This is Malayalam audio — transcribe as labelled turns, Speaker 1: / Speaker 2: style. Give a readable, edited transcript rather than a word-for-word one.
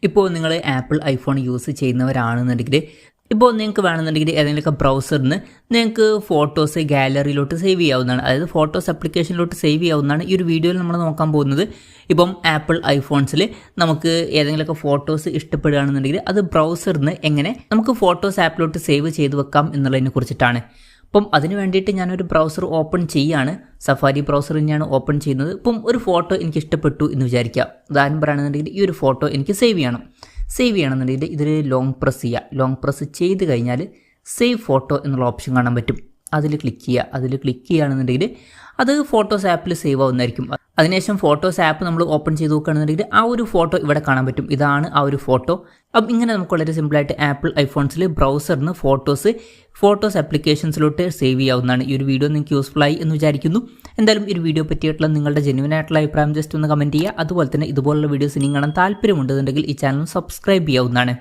Speaker 1: ഇപ്പോൾ നിങ്ങൾ ആപ്പിൾ ഐഫോൺ യൂസ് ചെയ്യുന്നവരാണെന്നുണ്ടെങ്കിൽ ഇപ്പോൾ നിങ്ങൾക്ക് വേണമെന്നുണ്ടെങ്കിൽ ഏതെങ്കിലുമൊക്കെ ബ്രൗസറിന് നിങ്ങൾക്ക് ഫോട്ടോസ് ഗാലറിയിലോട്ട് സേവ് ചെയ്യാവുന്നതാണ്. അതായത് ഫോട്ടോസ് ആപ്ലിക്കേഷനിലോട്ട് സേവ് ചെയ്യാവുന്നതാണ്. ഈ ഒരു വീഡിയോയിൽ നമ്മൾ നോക്കാൻ പോകുന്നത് ഇപ്പം ആപ്പിൾ ഐഫോൺസിൽ നമുക്ക് ഏതെങ്കിലുമൊക്കെ ഫോട്ടോസ് ഇഷ്ടപ്പെടുകയാണെന്നുണ്ടെങ്കിൽ അത് ബ്രൗസറിന് എങ്ങനെ നമുക്ക് ഫോട്ടോസ് ആപ്പിലോട്ട് സേവ് ചെയ്ത് വെക്കാം എന്നുള്ളതിനെ കുറിച്ചിട്ടാണ്. അപ്പം അതിന് വേണ്ടിയിട്ട് ഞാനൊരു ബ്രൗസർ ഓപ്പൺ ചെയ്യുകയാണ്. സഫാരി ബ്രൗസർ തന്നെയാണ് ഓപ്പൺ ചെയ്യുന്നത്. ഇപ്പം ഒരു ഫോട്ടോ എനിക്ക് ഇഷ്ടപ്പെട്ടു എന്ന് വിചാരിക്കുക. ഉദാഹരണം പറയുകയാണെന്നുണ്ടെങ്കിൽ ഈ ഒരു ഫോട്ടോ എനിക്ക് സേവ് ചെയ്യണമെന്നുണ്ടെങ്കിൽ ഇതിൽ ലോങ് പ്രസ് ചെയ്യുക. ലോങ് പ്രസ് ചെയ്ത് കഴിഞ്ഞാൽ സേവ് ഫോട്ടോ എന്നുള്ള ഓപ്ഷൻ കാണാൻ പറ്റും. അതിൽ ക്ലിക്ക് ചെയ്യുകയാണെന്നുണ്ടെങ്കിൽ അത് ഫോട്ടോസ് ആപ്പിൽ സേവ് ആവുന്നതായിരിക്കും. അതിനുശേഷം ഫോട്ടോസ് ആപ്പ് നമ്മൾ ഓപ്പൺ ചെയ്ത് നോക്കുകയാണെന്നുണ്ടെങ്കിൽ ആ ഒരു ഫോട്ടോ ഇവിടെ കാണാൻ പറ്റും. ഇതാണ് ആ ഒരു ഫോട്ടോ. അപ്പം ഇങ്ങനെ നമുക്ക് വളരെ സിമ്പിളായിട്ട് ആപ്പിൾ ഐഫോൺസിൽ ബ്രൗസറിന് ഫോട്ടോസ് ആപ്ലിക്കേഷൻസിലോട്ട് സേവ് ചെയ്യാവുന്നതാണ്. ഈ ഒരു വീഡിയോ നിങ്ങൾക്ക് യൂസ്ഫുൾ ആയി എന്ന് വിചാരിക്കുന്നു. എന്തായാലും ഈ ഒരു വീഡിയോ പറ്റിയിട്ടുള്ള നിങ്ങളുടെ ജെന്യുവൻ ആയിട്ടുള്ള അഭിപ്രായം ജസ്റ്റ് ഒന്ന് കമൻറ്റ് ചെയ്യുക. അതുപോലെ തന്നെ ഇതുപോലുള്ള വീഡിയോസ് നിങ്ങൾ കാണാൻ താല്പര്യമുണ്ടെന്നുണ്ടെങ്കിൽ ഈ ചാനൽ സബ്സ്ക്രൈബ് ചെയ്യാവുന്നതാണ്.